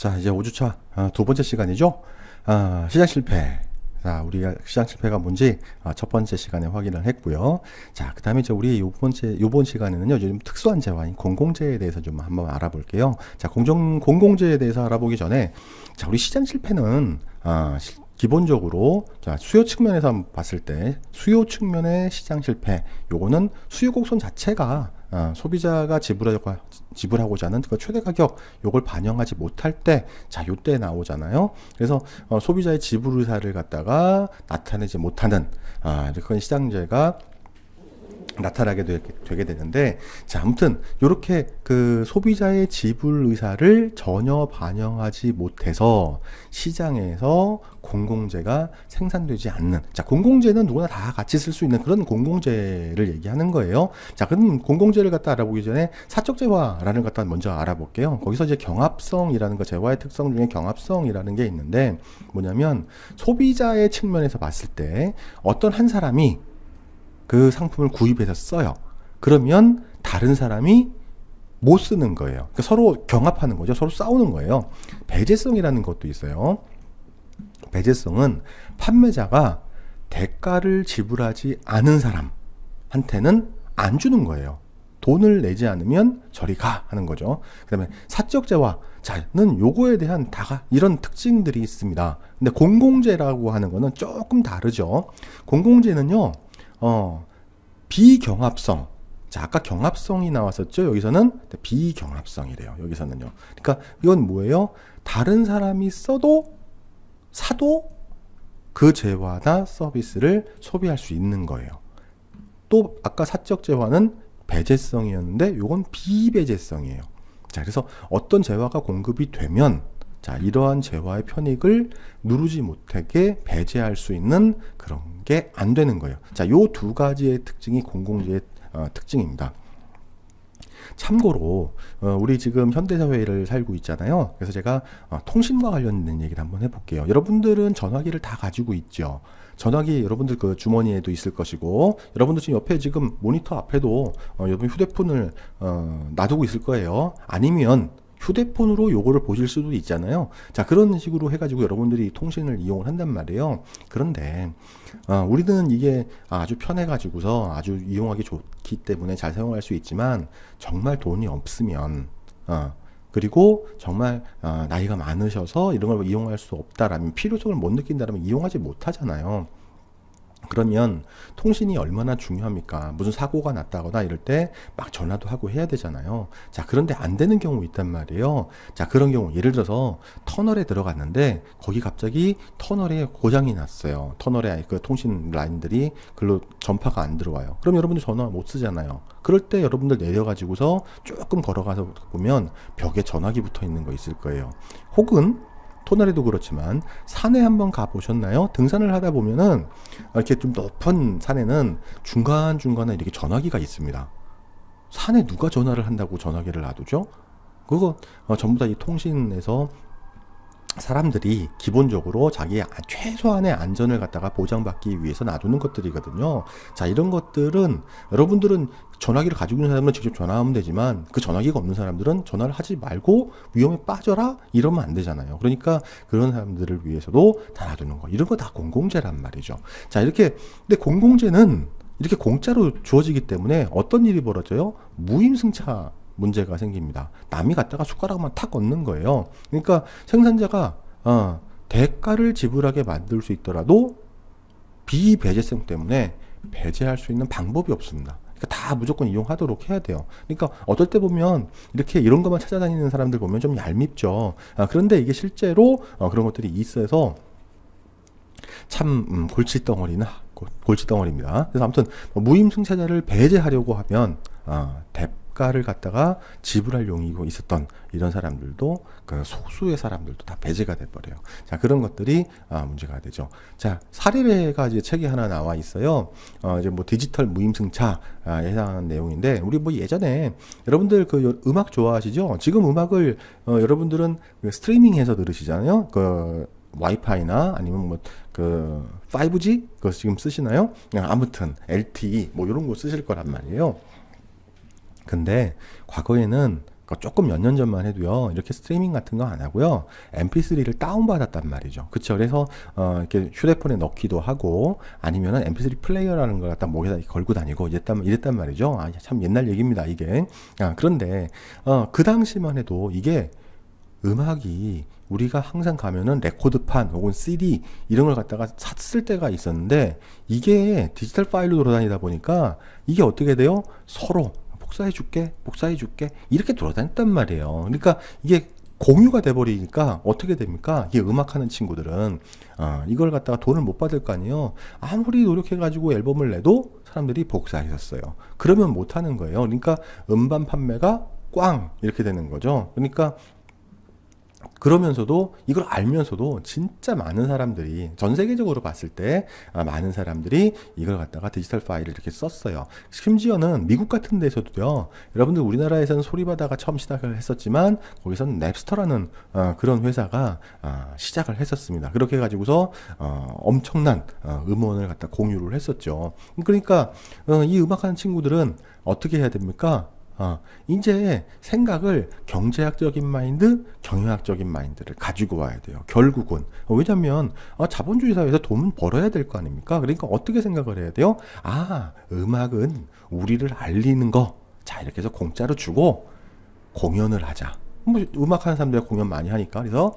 자, 이제 5주차 두 번째 시간이죠. 시장 실패. 자, 우리가 시장 실패가 뭔지 첫 번째 시간에 확인을 했고요. 자, 그 다음에 이제 우리 요번 시간에는요, 요즘 특수한 재화인 공공재에 대해서 좀 한번 알아볼게요. 자, 공공재에 대해서 알아보기 전에, 자, 우리 시장 실패는, 기본적으로, 자, 수요 측면에서 한번 봤을 때, 수요 측면의 시장 실패, 요거는 수요 곡선 자체가 소비자가 지불하고자 하는 그 최대 가격 요걸 반영하지 못할 때, 자, 요때 나오잖아요. 그래서 소비자의 지불 의사를 갖다가 나타내지 못하는 이런 시장재가 나타나게 되게 되는데, 자, 아무튼 요렇게 그 소비자의 지불 의사를 전혀 반영하지 못해서 시장에서 공공재가 생산되지 않는, 자, 공공재는 누구나 다 같이 쓸 수 있는 그런 공공재를 얘기하는 거예요. 자, 그럼 공공재를 갖다 알아보기 전에 사적 재화라는 것 갖다 먼저 알아볼게요. 거기서 이제 경합성이라는 거, 재화의 특성 중에 경합성이라는 게 있는데, 뭐냐면 소비자의 측면에서 봤을 때 어떤 한 사람이 그 상품을 구입해서 써요. 그러면 다른 사람이 못 쓰는 거예요. 그러니까 서로 경합하는 거죠. 서로 싸우는 거예요. 배제성이라는 것도 있어요. 배제성은 판매자가 대가를 지불하지 않은 사람한테는 안 주는 거예요. 돈을 내지 않으면 저리 가 하는 거죠. 그 다음에 사적 재화는 요거에 대한 이런 특징들이 있습니다. 근데 공공재라고 하는 거는 조금 다르죠. 공공재는요, 비경합성. 자, 아까 경합성이 나왔었죠? 여기서는 비경합성이래요. 여기서는요. 그러니까 이건 뭐예요? 다른 사람이 사도 그 재화나 서비스를 소비할 수 있는 거예요. 또 아까 사적 재화는 배제성이었는데 요건 비배제성이에요. 자, 그래서 어떤 재화가 공급이 되면, 자, 이러한 재화의 편익을 누르지 못하게 배제할 수 있는 그런 게 안 되는 거예요. 자, 요 두 가지의 특징이 공공재의 특징입니다. 참고로 우리 지금 현대사회를 살고 있잖아요. 그래서 제가 통신과 관련된 얘기를 한번 해볼게요. 여러분들은 전화기를 다 가지고 있죠. 전화기 여러분들 그 주머니에도 있을 것이고, 여러분들 지금 옆에 지금 모니터 앞에도 여러분 휴대폰을 놔두고 있을 거예요. 아니면 휴대폰으로 요거를 보실 수도 있잖아요. 자, 그런 식으로 해가지고 여러분들이 통신을 이용을 한단 말이에요. 그런데 우리는 이게 아주 편해가지고서 아주 이용하기 좋기 때문에 잘 사용할 수 있지만, 정말 돈이 없으면 그리고 정말 나이가 많으셔서 이런 걸 이용할 수 없다라면, 필요성을 못 느낀다라면 이용하지 못하잖아요. 그러면 통신이 얼마나 중요합니까? 무슨 사고가 났다거나 이럴 때 막 전화도 하고 해야 되잖아요. 자, 그런데 안 되는 경우 있단 말이에요. 자, 그런 경우 예를 들어서 터널에 들어갔는데 거기 갑자기 터널에 고장이 났어요. 터널에 그 통신 라인들이 글로 전파가 안 들어와요. 그럼 여러분들 전화 못 쓰잖아요. 그럴 때 여러분들 내려가지고서 조금 걸어가서 보면 벽에 전화기 붙어 있는 거 있을 거예요. 혹은 터널에도 그렇지만 산에 한번 가보셨나요? 등산을 하다 보면은 이렇게 좀 높은 산에는 중간중간에 이렇게 전화기가 있습니다. 산에 누가 전화를 한다고 전화기를 놔두죠? 그거 전부 다 이 통신에서 사람들이 기본적으로 자기의 최소한의 안전을 갖다가 보장받기 위해서 놔두는 것들이거든요. 자, 이런 것들은 여러분들은 전화기를 가지고 있는 사람은 직접 전화하면 되지만, 그 전화기가 없는 사람들은 전화를 하지 말고 위험에 빠져라 이러면 안 되잖아요. 그러니까 그런 사람들을 위해서도 다 놔두는 거, 이런 거 다 공공재란 말이죠. 자, 이렇게, 근데 공공재는 이렇게 공짜로 주어지기 때문에 어떤 일이 벌어져요? 무임승차 문제가 생깁니다. 남이 갖다가 숟가락만 탁 얹는 거예요. 그러니까 생산자가 대가를 지불하게 만들 수 있더라도 비배제성 때문에 배제할 수 있는 방법이 없습니다. 그러니까 다 무조건 이용하도록 해야 돼요. 그러니까 어떨 때 보면 이렇게 이런 것만 찾아다니는 사람들 보면 좀 얄밉죠. 그런데 이게 실제로 그런 것들이 있어서 참 골칫덩어리입니다. 그래서 아무튼 무임승차자를 배제하려고 하면 대가를 갖다가 지불할 용이고 있었던 이런 사람들도, 그 소수의 사람들도 다 배제가 돼버려요. 자, 그런 것들이 문제가 되죠. 자, 사례가 이제 책에 하나 나와 있어요. 이제 뭐 디지털 무임승차 해당하는 내용인데, 우리 뭐 예전에 여러분들 그 음악 좋아하시죠? 지금 음악을 여러분들은 스트리밍해서 들으시잖아요. 그 와이파이나 아니면 뭐 그 5G 그거 지금 쓰시나요? 아무튼 LTE 뭐 이런 거 쓰실 거란 말이에요. 근데 과거에는 조금 몇 년 전만 해도요, 이렇게 스트리밍 같은 거 안 하고요, MP3를 다운받았단 말이죠. 그쵸? 그래서, 이렇게 휴대폰에 넣기도 하고, 아니면은 MP3 플레이어라는 걸 갖다 목에다 걸고 다니고, 이랬단 말이죠. 아, 참 옛날 얘기입니다, 이게. 그런데, 그 당시만 해도 이게 음악이 우리가 항상 가면은 레코드판 혹은 CD 이런 걸 갖다가 샀을 때가 있었는데, 이게 디지털 파일로 돌아다니다 보니까 이게 어떻게 돼요? 서로 복사해 줄게 이렇게 돌아다녔단 말이에요. 그러니까 이게 공유가 돼버리니까 어떻게 됩니까? 이게 음악하는 친구들은 이걸 갖다가 돈을 못 받을 거 아니에요. 아무리 노력해가지고 앨범을 내도 사람들이 복사했었어요. 그러면 못 하는 거예요. 그러니까 음반 판매가 꽝 이렇게 되는 거죠. 그러니까 그러면서도 이걸 알면서도 진짜 많은 사람들이, 전 세계적으로 봤을 때 많은 사람들이 이걸 갖다가 디지털 파일을 이렇게 썼어요. 심지어는 미국 같은 데서도요, 여러분들 우리나라에서는 소리바다가 처음 시작을 했었지만 거기서는 냅스터라는 그런 회사가 시작을 했었습니다. 그렇게 해가지고서 엄청난 음원을 갖다 공유를 했었죠. 그러니까 이 음악하는 친구들은 어떻게 해야 됩니까? 이제 생각을 경제학적인 마인드, 경영학적인 마인드를 가지고 와야 돼요. 결국은. 왜냐면, 자본주의 사회에서 돈 벌어야 될 거 아닙니까? 그러니까 어떻게 생각을 해야 돼요? 음악은 우리를 알리는 거. 자, 이렇게 해서 공짜로 주고 공연을 하자. 뭐, 음악하는 사람들이 공연 많이 하니까. 그래서,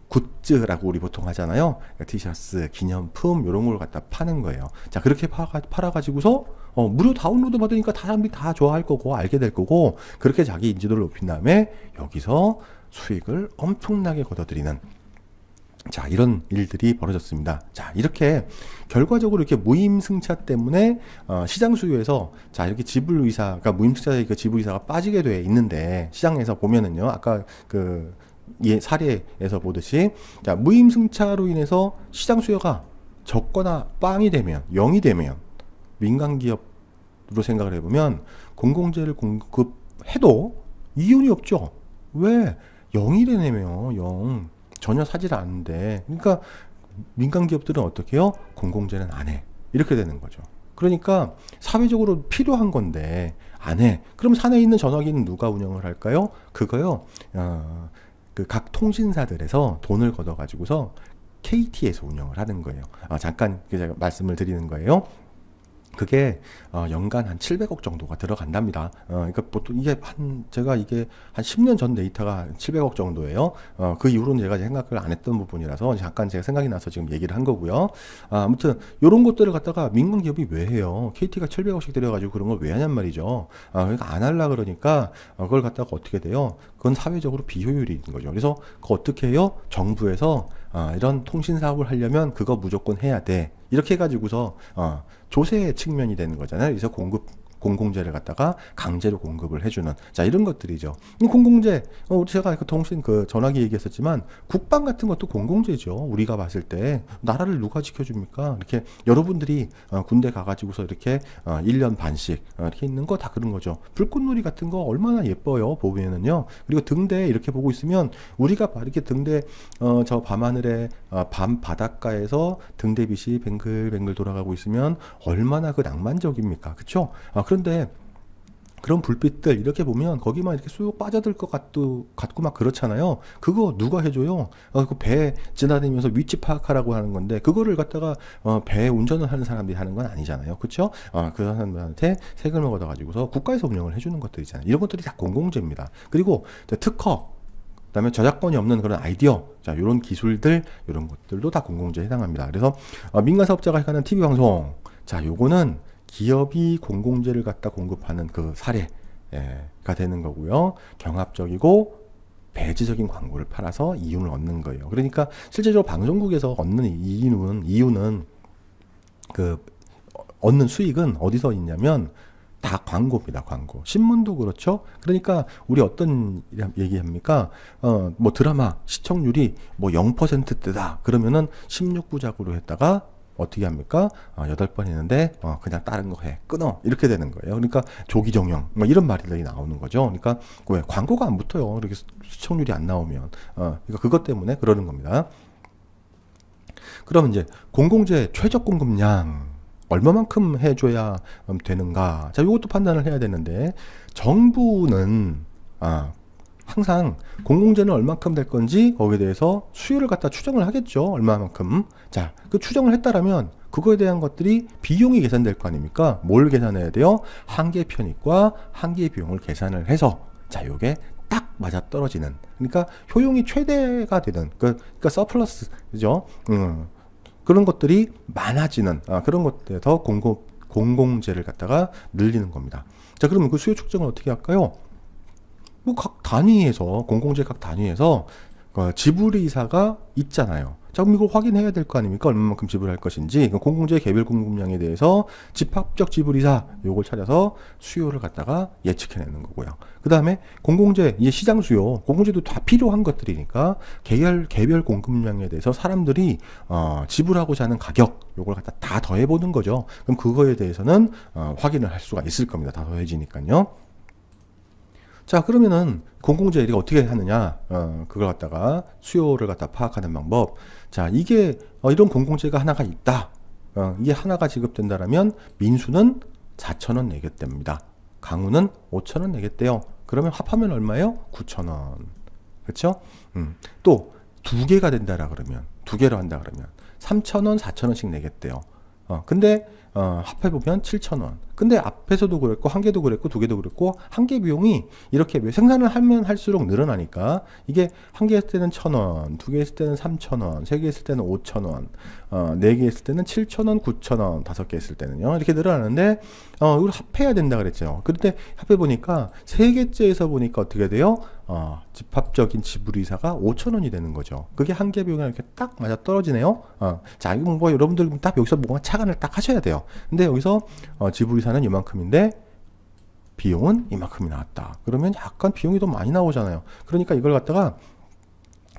굿즈라고 우리 보통 하잖아요. 그러니까 티셔츠, 기념품 이런 걸 갖다 파는 거예요. 자, 그렇게 팔아가지고서 무료 다운로드 받으니까 사람들이 다 좋아할 거고 알게 될 거고, 그렇게 자기 인지도를 높인 다음에 여기서 수익을 엄청나게 거둬들이는, 자, 이런 일들이 벌어졌습니다. 자, 이렇게 결과적으로 이렇게 무임승차 때문에 시장 수요에서, 자, 이렇게 지불의사, 그러니까 무임승차의 그 지불의사가 빠지게 돼 있는데, 시장에서 보면은요, 아까 그 사례에서 보듯이, 자, 무임승차로 인해서 시장 수요가 적거나 빵이 되면, 0이 되면, 민간 기업으로 생각을 해보면 공공재를 공급해도 이윤이 없죠. 왜? 0이 되네요. 0. 전혀 사질 않는데. 그러니까 민간 기업들은 어떻게 해요? 공공재는 안 해. 이렇게 되는 거죠. 그러니까 사회적으로 필요한 건데 안 해. 그럼 산에 있는 전화기는 누가 운영을 할까요? 그거요. 그 각 통신사들에서 돈을 걷어가지고서 KT에서 운영을 하는 거예요. 잠깐 제가 말씀을 드리는 거예요. 그게 연간 한 700억 정도가 들어간답니다. 그러니까 보통 제가 이게 한 10년 전 데이터가 700억 정도예요. 그 이후로는 제가 생각을 안 했던 부분이라서 잠깐 제가 생각이 나서 지금 얘기를 한 거고요. 아무튼 이런 것들을 갖다가 민간 기업이 왜 해요? KT가 700억씩 들여가지고 그런 걸 왜 하냔 말이죠. 그러니까 안 하려 그러니까 그걸 갖다가 어떻게 돼요? 그건 사회적으로 비효율인 거죠. 그래서 그거 어떻게 해요? 정부에서 이런 통신 사업을 하려면 그거 무조건 해야 돼. 이렇게 해가지고서 조세 측면이 되는 거잖아요. 그래서 공공재를 갖다가 강제로 공급을 해주는, 자, 이런 것들이죠. 이 공공재, 제가 그 통신 전화기 얘기했었지만 국방 같은 것도 공공재죠. 우리가 봤을 때 나라를 누가 지켜줍니까? 이렇게 여러분들이 군대 가가지고서 이렇게 1년 반씩 이렇게 있는 거 다 그런 거죠. 불꽃놀이 같은 거 얼마나 예뻐요, 보면은요. 그리고 등대 이렇게 보고 있으면 우리가 이렇게 등대 저 밤하늘에 밤 바닷가에서 등대빛이 뱅글뱅글 돌아가고 있으면 얼마나 그 낭만적입니까? 그쵸? 그런데 그런 불빛들 이렇게 보면 거기만 이렇게 쑥 빠져들 것 같고 막 그렇잖아요. 그거 누가 해줘요? 그 배 지나다니면서 위치 파악하라고 하는 건데, 그거를 갖다가 배 운전을 하는 사람들이 하는 건 아니잖아요. 그렇죠? 그 사람들한테 세금을 걷어가지고서 국가에서 운영을 해주는 것들이잖아요. 이런 것들이 다 공공재입니다. 그리고 특허, 그다음에 저작권이 없는 그런 아이디어, 자, 이런 기술들, 이런 것들도 다 공공재에 해당합니다. 그래서 민간 사업자가 하는 TV 방송, 자, 요거는 기업이 공공재를 갖다 공급하는 그 사례가 되는 거고요. 경합적이고 배지적인 광고를 팔아서 이윤을 얻는 거예요. 그러니까 실제적으로 방송국에서 얻는 이유는 그 얻는 수익은 어디서 있냐면 다 광고입니다. 광고. 신문도 그렇죠. 그러니까 우리 어떤 얘기합니까? 뭐 드라마 시청률이 뭐 0%대다. 그러면은 16부작으로 했다가 어떻게 합니까? 8번 했는데 그냥 다른 거 해. 끊어. 이렇게 되는 거예요. 그러니까 조기정형 뭐 이런 말들이 나오는 거죠. 그러니까 왜 광고가 안 붙어요. 이렇게 시청률이 안 나오면. 그러니까 그것 때문에 그러는 겁니다. 그럼 이제 공공재 최적 공급량 얼마만큼 해줘야 되는가? 자, 이것도 판단을 해야 되는데, 정부는 항상 공공재는 얼만큼 될 건지 거기에 대해서 수요를 갖다 추정을 하겠죠. 얼마만큼. 자, 그 추정을 했다라면 그거에 대한 것들이 비용이 계산될 거 아닙니까? 뭘 계산해야 돼요? 한계 편익과 한계 비용을 계산을 해서 자, 요게 딱 맞아 떨어지는, 그러니까 효용이 최대가 되는, 그러니까 서플러스, 그죠? 그런 것들이 많아지는 그런 것들에서 공공재를 갖다가 늘리는 겁니다. 자, 그러면 그 수요 측정을 어떻게 할까요? 뭐 각 단위에서, 공공재 각 단위에서 지불이사가 있잖아요. 자, 그럼 이걸 확인해야 될 거 아닙니까? 얼마만큼 지불할 것인지. 공공재 개별 공급량에 대해서 집합적 지불이사 요걸 찾아서 수요를 갖다가 예측해내는 거고요. 그 다음에 공공재, 이제 시장 수요, 공공재도 다 필요한 것들이니까 개별 공급량에 대해서 사람들이 지불하고자 하는 가격 요걸 갖다 다 더해보는 거죠. 그럼 그거에 대해서는 확인을 할 수가 있을 겁니다. 다 더해지니까요. 자, 그러면은 공공재 우리가 어떻게 하느냐, 그걸 갖다가 수요를 갖다 파악하는 방법. 자, 이게 이런 공공재가 하나가 있다. 이게 하나가 지급된다라면 민수는 4,000원 내겠답니다. 강우는 5,000원 내겠대요. 그러면 합하면 얼마예요? 9,000원. 그렇죠? 또 두 개가 된다라 그러면, 두 개로 한다 그러면 3,000원, 4,000원씩 내겠대요. 근데 합해보면 7,000원. 근데 앞에서도 그랬고, 한 개도 그랬고, 두 개도 그랬고, 한 개 비용이 이렇게 생산을 하면 할수록 늘어나니까, 이게 한 개 했을 때는 1,000원, 두 개 했을 때는 3,000원, 세 개 했을 때는 5,000원, 네 개 했을 때는 7,000원, 9,000원, 다섯 개 했을 때는요. 이렇게 늘어나는데, 이걸 합해야 된다 그랬죠. 그런데 합해보니까, 세 개째에서 보니까 어떻게 돼요? 집합적인 지불이사가 5,000원이 되는 거죠. 그게 한 개 비용이랑 이렇게 딱 맞아 떨어지네요. 자, 이거 뭐 여러분들 딱 여기서 뭔가 착안을 딱 하셔야 돼요. 근데 여기서 지불이사는 이만큼인데 비용은 이만큼이 나왔다. 그러면 약간 비용이 더 많이 나오잖아요. 그러니까 이걸 갖다가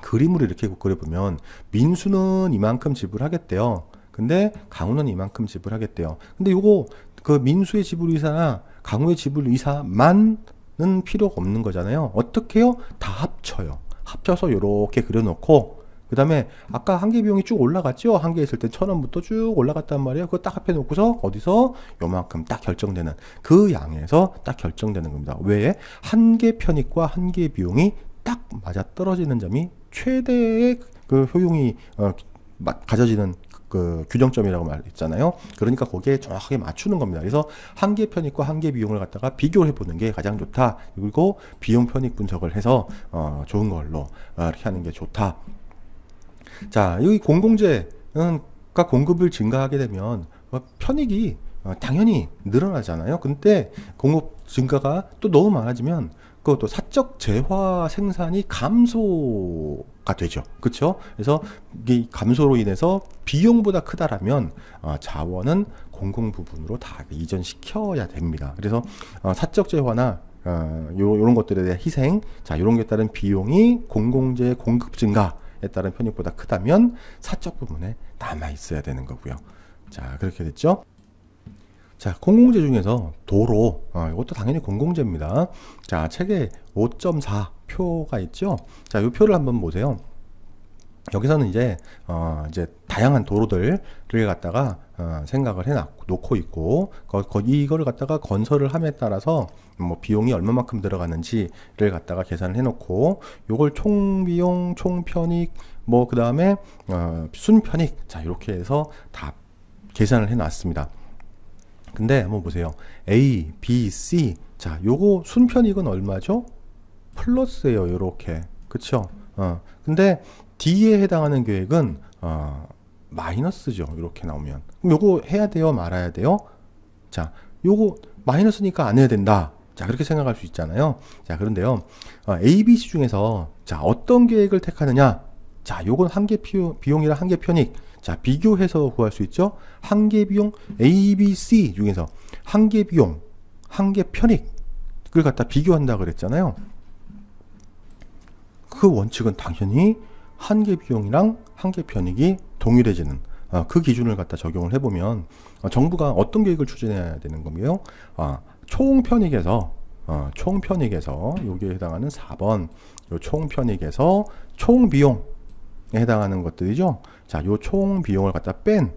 그림으로 이렇게 그려보면 민수는 이만큼 지불하겠대요. 근데 강우는 이만큼 지불하겠대요. 근데 요거 그 민수의 지불이사나 강우의 지불이사만 는 필요가 없는 거잖아요. 어떻게 해요? 다 합쳐요. 합쳐서 요렇게 그려놓고, 그 다음에 아까 한 개 비용이 쭉 올라갔죠? 한 개 있을 때 1,000원부터 쭉 올라갔단 말이에요. 그거 딱 합해 놓고서 어디서 요만큼 딱 결정되는, 그 양에서 딱 결정되는 겁니다. 왜? 한 개 편익과 한 개 비용이 딱 맞아 떨어지는 점이 최대의 그 효용이 가져지는 그 규정점이라고 말했잖아요. 그러니까 거기에 정확하게 맞추는 겁니다. 그래서 한 개 편익과 한 개 비용을 갖다가 비교해 보는 게 가장 좋다. 그리고 비용 편익 분석을 해서 좋은 걸로 이렇게 하는 게 좋다. 자, 여기 공공재가 공급을 증가하게 되면 편익이 당연히 늘어나잖아요. 근데 공급 증가가 또 너무 많아지면 그것도 사적 재화 생산이 감소가 되죠. 그렇죠? 그래서 이 감소로 인해서 비용보다 크다라면 자원은 공공 부분으로 다 이전시켜야 됩니다. 그래서 사적 재화나 요런 것들에 대한 희생, 자, 요런 게 따른 비용이 공공재 공급 증가에 따른 편익보다 크다면 사적 부분에 남아 있어야 되는 거고요. 자, 그렇게 됐죠? 자, 공공재 중에서 도로, 이것도 당연히 공공재입니다. 자, 책에 5.4 표가 있죠. 자, 이 표를 한번 보세요. 여기서는 이제 다양한 도로들을 갖다가 생각을 놓고 있고, 이거를 갖다가 건설을 함에 따라서 뭐 비용이 얼마만큼 들어가는지를 갖다가 계산을 해놓고, 요걸 총비용, 총편익, 뭐 그 다음에 순편익, 자, 이렇게 해서 다 계산을 해놨습니다. 근데 한번 보세요. A, B, C. 자, 요거 순편익은 얼마죠? 플러스예요. 요렇게. 그쵸? 근데 D에 해당하는 계획은 마이너스죠. 이렇게 나오면. 그럼 요거 해야 돼요? 말아야 돼요? 자, 요거 마이너스니까 안 해야 된다. 자, 그렇게 생각할 수 있잖아요. 자, 그런데요. A, B, C 중에서 자, 어떤 계획을 택하느냐? 자, 요건 한 개 비용이랑 한 개 편익. 자, 비교해서 구할 수 있죠? 한 개 비용 A, B, C 중에서 한 개 비용, 한 개 편익을 갖다 비교한다 그랬잖아요. 그 원칙은 당연히 한 개 비용이랑 한 개 편익이 동일해지는 그 기준을 갖다 적용을 해보면 정부가 어떤 계획을 추진해야 되는 거예요? 총편익에서 여기에 해당하는 4번 요 총편익에서 총비용에 해당하는 것들이죠. 자, 요 총비용을 갖다 뺀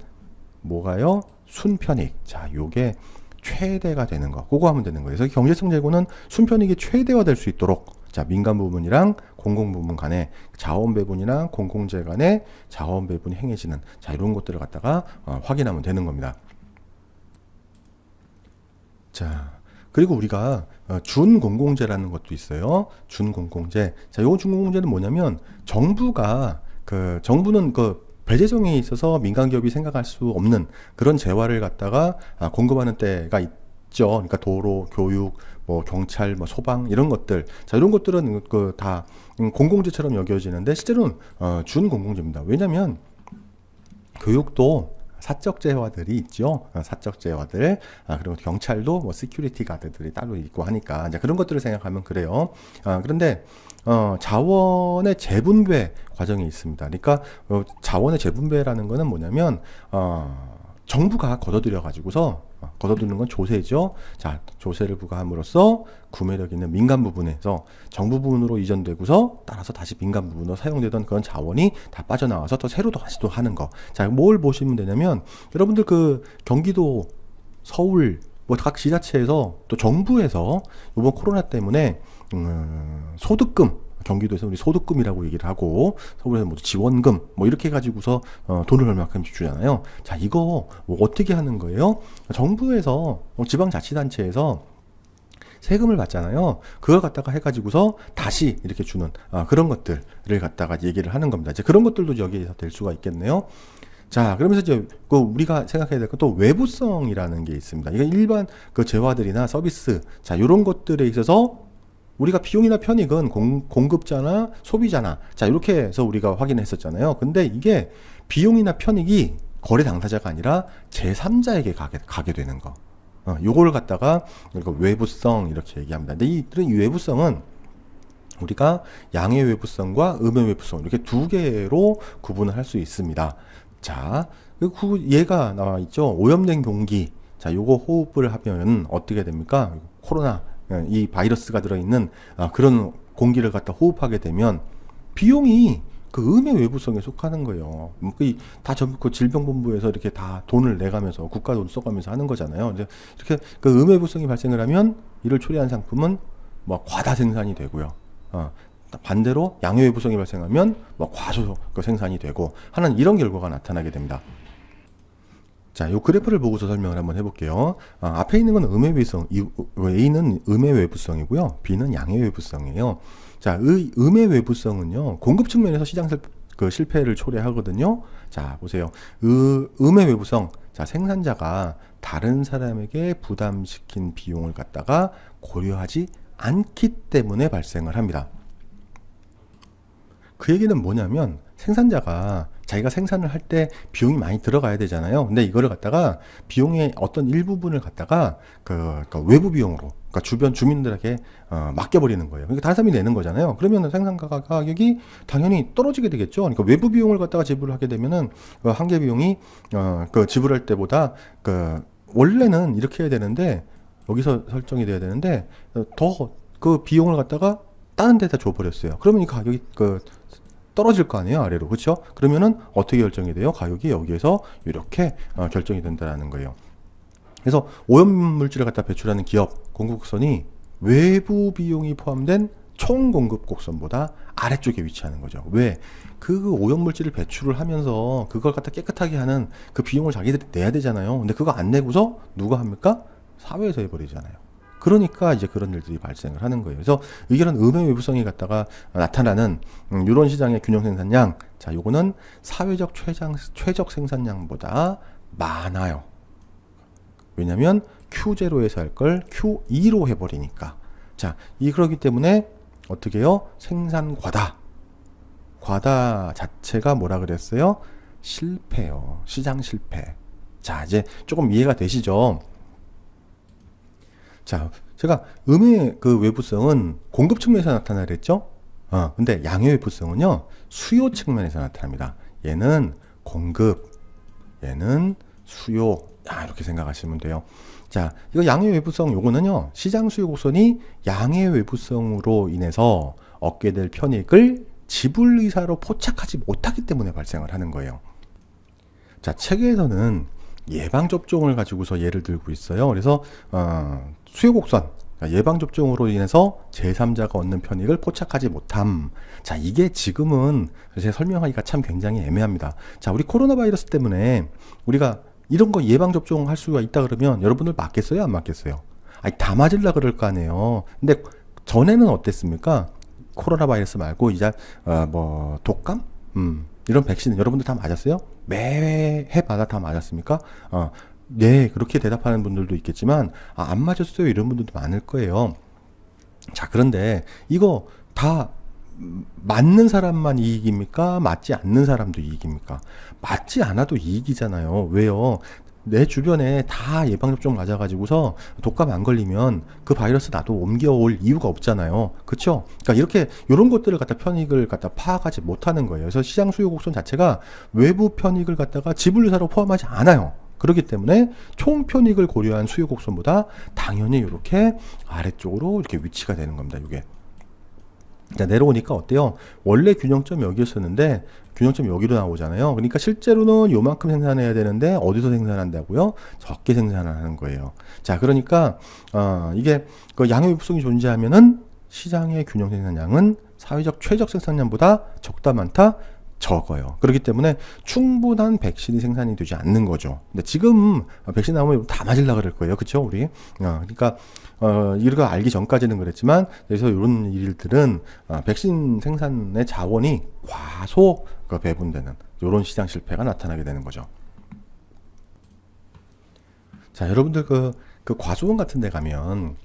뭐가요? 순편익. 자, 요게 최대가 되는 거, 그거 하면 되는 거예요. 그래서 경제성 재고는 순편익이 최대화될 수 있도록, 자, 민간 부분이랑 공공 부분 간에 자원 배분이랑 공공재 간에 자원 배분이 행해지는, 자, 이런 것들을 갖다가 확인하면 되는 겁니다. 자, 그리고 우리가 준공공재라는 것도 있어요. 준공공재. 자, 요 준공공재는 뭐냐면 정부는 배제성에 있어서 민간 기업이 생각할 수 없는 그런 재화를 갖다가 공급하는 때가 있죠. 그러니까 도로, 교육, 뭐 경찰, 뭐 소방 이런 것들. 자, 이런 것들은 다 공공재처럼 여겨지는데 실제로는 준공공재입니다. 왜냐하면 교육도 사적 재화들이 있죠. 사적 재화들. 그리고 경찰도 뭐 시큐리티 가드들이 따로 있고 하니까 이제 그런 것들을 생각하면 그래요. 그런데 자원의 재분배 과정이 있습니다. 그러니까 자원의 재분배라는 거는 뭐냐면 정부가 걷어들여 가지고서 걷어들이는 건 조세죠. 자, 조세를 부과함으로써 구매력 있는 민간 부분에서 정부 부분으로 이전되고서 따라서 다시 민간 부분으로 사용되던 그런 자원이 다 빠져나와서 또 새로 다시 또 하는 거. 자, 뭘 보시면 되냐면 여러분들 경기도, 서울, 뭐 각 지자체에서 또 정부에서 이번 코로나 때문에 소득금, 경기도에서 우리 소득금이라고 얘기를 하고 서울에서 뭐 지원금 뭐 이렇게 해가지고서 돈을 얼마큼씩 주잖아요. 자, 이거 뭐 어떻게 하는 거예요? 정부에서 지방자치단체에서 세금을 받잖아요. 그걸 갖다가 해가지고서 다시 이렇게 주는 그런 것들을 갖다가 얘기를 하는 겁니다. 이제 그런 것들도 여기에서 될 수가 있겠네요. 자, 그러면서 이제 우리가 생각해야 될 건 또 외부성이라는 게 있습니다. 이건 일반 재화들이나 서비스, 자, 이런 것들에 있어서 우리가 비용이나 편익은 공급자나 소비자나, 자, 이렇게 해서 우리가 확인했었잖아요. 근데 이게 비용이나 편익이 거래 당사자가 아니라 제3자에게 가게 되는 거. 요걸 갖다가 외부성 이렇게 얘기합니다. 근데 이 외부성은 우리가 양의 외부성과 음의 외부성 이렇게 두 개로 구분을 할 수 있습니다. 자, 얘가 나와 있죠. 오염된 공기. 자, 요거 호흡을 하면 어떻게 됩니까? 코로나, 이 바이러스가 들어있는 그런 공기를 갖다 호흡하게 되면 비용이 음의 외부성에 속하는 거예요. 다 질병본부에서 이렇게 다 돈을 내가면서 국가 돈 써가면서 하는 거잖아요. 이렇게 음의 외부성이 발생을 하면 이를 초래한 상품은 뭐 과다 생산이 되고요. 반대로 양의 외부성이 발생하면 뭐 과소 생산이 되고 하는 이런 결과가 나타나게 됩니다. 자, 요 그래프를 보고서 설명을 한번 해볼게요. 앞에 있는 건 음의 외부성, A는 음의 외부성이고요. B는 양의 외부성이에요. 자, 음의 외부성은요, 공급 측면에서 시장 실패를 초래하거든요. 자, 보세요. 음의 외부성. 자, 생산자가 다른 사람에게 부담시킨 비용을 갖다가 고려하지 않기 때문에 발생을 합니다. 그 얘기는 뭐냐면 생산자가 자기가 생산을 할 때 비용이 많이 들어가야 되잖아요. 근데 이거를 갖다가 비용의 어떤 일부분을 갖다가 외부 비용으로, 그러니까 주변 주민들에게 맡겨버리는 거예요. 그러니까 다른 사람이 내는 거잖아요. 그러면 생산 가격이 당연히 떨어지게 되겠죠. 그러니까 외부 비용을 갖다가 지불을 하게 되면은 한계 비용이 지불할 때보다 원래는 이렇게 해야 되는데 여기서 설정이 돼야 되는데 더 비용을 갖다가 다른 데다 줘버렸어요. 그러면 이 가격이 떨어질 거 아니에요, 아래로. 그렇죠? 그러면은 어떻게 결정이 돼요? 가격이 여기에서 이렇게 결정이 된다는 거예요. 그래서 오염물질을 갖다 배출하는 기업 공급곡선이 외부 비용이 포함된 총 공급 곡선보다 아래쪽에 위치하는 거죠. 왜? 오염물질을 배출을 하면서 그걸 갖다 깨끗하게 하는 그 비용을 자기들이 내야 되잖아요. 근데 그거 안 내고서 누가 합니까? 사회에서 해버리잖아요. 그러니까 이제 그런 일들이 발생을 하는 거예요. 그래서 이런 음의 외부성이 갖다가 나타나는 이런 시장의 균형 생산량, 자, 요거는 사회적 최적 생산량보다 많아요. 왜냐면 Q0에서 할 걸 Q2로 해버리니까. 자, 그러기 때문에 어떻게 해요? 생산 과다 자체가 뭐라 그랬어요? 실패요. 시장 실패. 자, 이제 조금 이해가 되시죠? 자, 제가 음의 외부성은 공급 측면에서 나타나랬죠? 근데 양의 외부성은요, 수요 측면에서 나타납니다. 얘는 공급, 얘는 수요. 이렇게 생각하시면 돼요. 자, 이거 양의 외부성 요거는요, 시장 수요 곡선이 양의 외부성으로 인해서 얻게 될 편익을 지불 의사로 포착하지 못하기 때문에 발생을 하는 거예요. 자, 책에서는 예방접종을 가지고서 예를 들고 있어요. 그래서 수요곡선, 그러니까 예방접종으로 인해서 제3자가 얻는 편익을 포착하지 못함. 자, 이게 지금은 제가 설명하기가 참 굉장히 애매합니다. 자, 우리 코로나 바이러스 때문에 우리가 이런 거 예방접종 할 수가 있다 그러면 여러분들 맞겠어요? 안 맞겠어요? 아니, 다 맞으려 그럴 거 아니에요. 근데 전에는 어땠습니까? 코로나 바이러스 말고 이제 뭐 독감? 이런 백신 여러분들 다 맞았어요? 매해마다 다 맞았습니까? 네, 그렇게 대답하는 분들도 있겠지만 안 맞았어요 이런 분들도 많을 거예요. 자, 그런데 이거 다 맞는 사람만 이익입니까? 맞지 않는 사람도 이익입니까? 맞지 않아도 이익이잖아요. 왜요? 내 주변에 다 예방접종 맞아가지고서 독감 안 걸리면 그 바이러스 나도 옮겨올 이유가 없잖아요. 그쵸? 그러니까 이렇게 이런 것들을 갖다 편익을 갖다 파악하지 못하는 거예요. 그래서 시장 수요 곡선 자체가 외부 편익을 갖다가 지분류사로 포함하지 않아요. 그렇기 때문에 총 편익을 고려한 수요 곡선보다 당연히 이렇게 아래쪽으로 이렇게 위치가 되는 겁니다. 이게. 자, 내려오니까 어때요? 원래 균형점 여기였었는데 균형점 여기로 나오잖아요. 그러니까 실제로는 요만큼 생산해야 되는데 어디서 생산한다고요? 적게 생산하는 거예요. 자, 그러니까 이게 그 양의 유보성이 존재하면은 시장의 균형 생산량은 사회적 최적 생산량보다 적다 많다 적어요. 그렇기 때문에 충분한 백신이 생산이 되지 않는 거죠. 근데 지금 백신 나오면 다 맞으려고 그럴 거예요. 그쵸? 우리. 그러니까 이거 알기 전까지는 그랬지만, 그래서 이런 일들은 백신 생산의 자원이 과소 배분되는 이런 시장 실패가 나타나게 되는 거죠. 자, 여러분들 그 과수원 같은 데 가면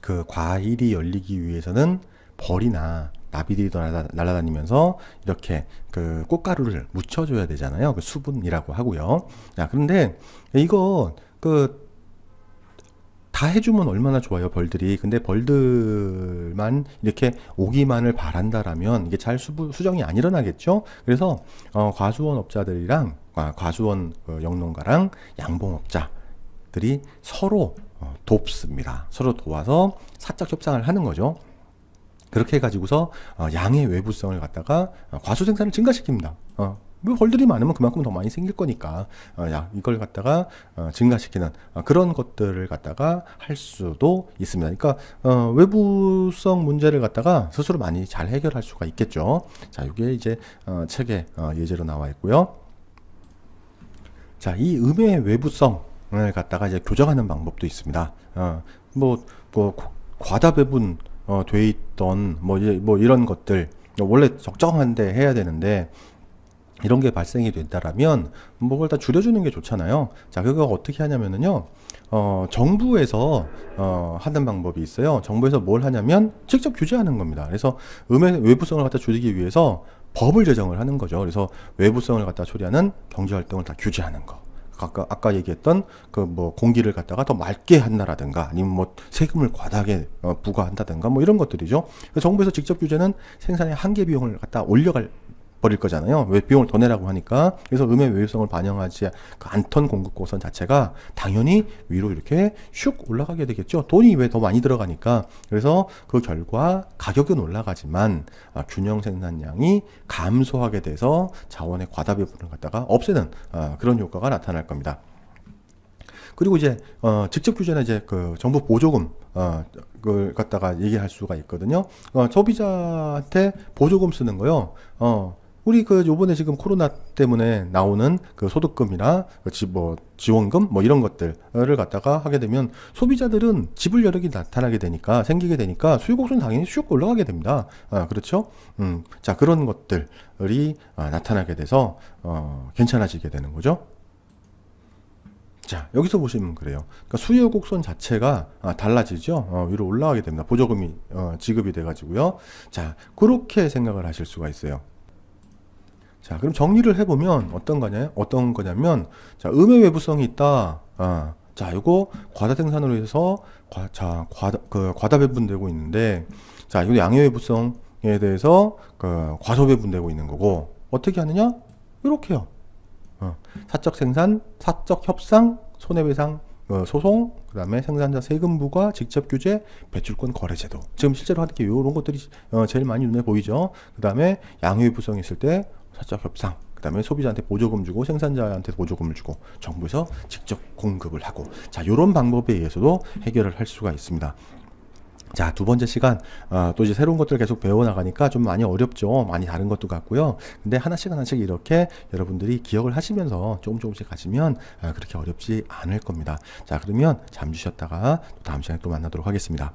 그 과일이 열리기 위해서는 벌이나 나비들이 날아다니면서 이렇게 그 꽃가루를 묻혀줘야 되잖아요. 그 수분이라고 하고요. 야, 그런데 이거 다 해주면 얼마나 좋아요, 벌들이. 근데 벌들만 이렇게 오기만을 바란다라면 이게 잘 수정이 안 일어나겠죠. 그래서 과수원 업자들이랑 과수원 영농가랑 양봉업자들이 서로 돕습니다. 서로 도와서 사적 협상을 하는 거죠. 그렇게 해가지고서 양의 외부성을 갖다가 과수 생산을 증가시킵니다. 벌들이 많으면 그만큼 더 많이 생길 거니까 이걸 갖다가 증가시키는 그런 것들을 갖다가 할 수도 있습니다. 그러니까 외부성 문제를 갖다가 스스로 많이 잘 해결할 수가 있겠죠. 자, 이게 이제 책에 예제로 나와 있고요. 자, 이 음의 외부성을 갖다가 이제 교정하는 방법도 있습니다. 뭐 과다 배분 돼 있던 뭐 이런 것들 원래 적정한데 해야 되는데 이런 게 발생이 된다라면 그걸 다 줄여주는 게 좋잖아요. 자, 그거 어떻게 하냐면은요, 정부에서 하는 방법이 있어요. 정부에서 뭘 하냐면 직접 규제하는 겁니다. 그래서 음의 외부성을 갖다 줄이기 위해서 법을 제정을 하는 거죠. 그래서 외부성을 갖다 처리하는 경제 활동을 다 규제하는 거. 아까 얘기했던 공기를 갖다가 더 맑게 한다라든가 아니면 뭐 세금을 과다하게 부과한다든가 뭐 이런 것들이죠. 정부에서 직접 규제는 생산의 한계 비용을 갖다 올려갈 버릴 거잖아요. 왜 비용을 더 내라고 하니까. 그래서 음의 외유성을 반영하지 않던 공급고선 자체가 당연히 위로 이렇게 슉 올라가게 되겠죠. 돈이 왜 더 많이 들어가니까. 그래서 그 결과 가격은 올라가지만 균형 생산량이 감소하게 돼서 자원의 과다 배분을 갖다가 없애는 그런 효과가 나타날 겁니다. 그리고 이제 직접 규제는 이제 그 정부 보조금 그걸 갖다가 얘기할 수가 있거든요. 소비자한테 보조금 쓰는 거요. 우리 요번에 지금 코로나 때문에 나오는 그 소득금이나 지원금 이런 것들을 갖다가 하게 되면 소비자들은 지불 여력이 생기게 되니까 수요곡선 당연히 슉 올라가게 됩니다. 그렇죠? 자, 그런 것들이 나타나게 돼서 괜찮아지게 되는 거죠. 자, 여기서 보시면 그래요. 그러니까 수요 곡선 자체가 달라지죠. 위로 올라가게 됩니다. 보조금이 지급이 돼가지고요. 자, 그렇게 생각을 하실 수가 있어요. 자, 그럼 정리를 해보면 어떤 거냐면, 자, 음의 외부성이 있다. 자, 이거 과다 생산으로 해서 과다 배분되고 있는데, 자, 이거 양의 외부성에 대해서 과소 배분되고 있는 거고, 어떻게 하느냐? 이렇게요. 사적 생산, 사적 협상, 손해배상 소송, 그 다음에 생산자 세금 부과, 직접 규제, 배출권 거래 제도. 지금 실제로 하는 게 이런 것들이 제일 많이 눈에 보이죠. 그 다음에 양의 부성이 있을 때 사적 협상, 그 그다음에 소비자한테 보조금 주고 생산자한테 보조금을 주고 정부에서 직접 공급을 하고, 자, 이런 방법에 의해서도 해결을 할 수가 있습니다. 자, 두 번째 시간, 또 이제 새로운 것들을 계속 배워나가니까 좀 많이 어렵죠. 많이 다른 것도 같고요. 근데 하나씩 하나씩 이렇게 여러분들이 기억을 하시면서 조금씩 가시면 그렇게 어렵지 않을 겁니다. 자, 그러면 잠시 쉬었다가 또 다음 시간에 또 만나도록 하겠습니다.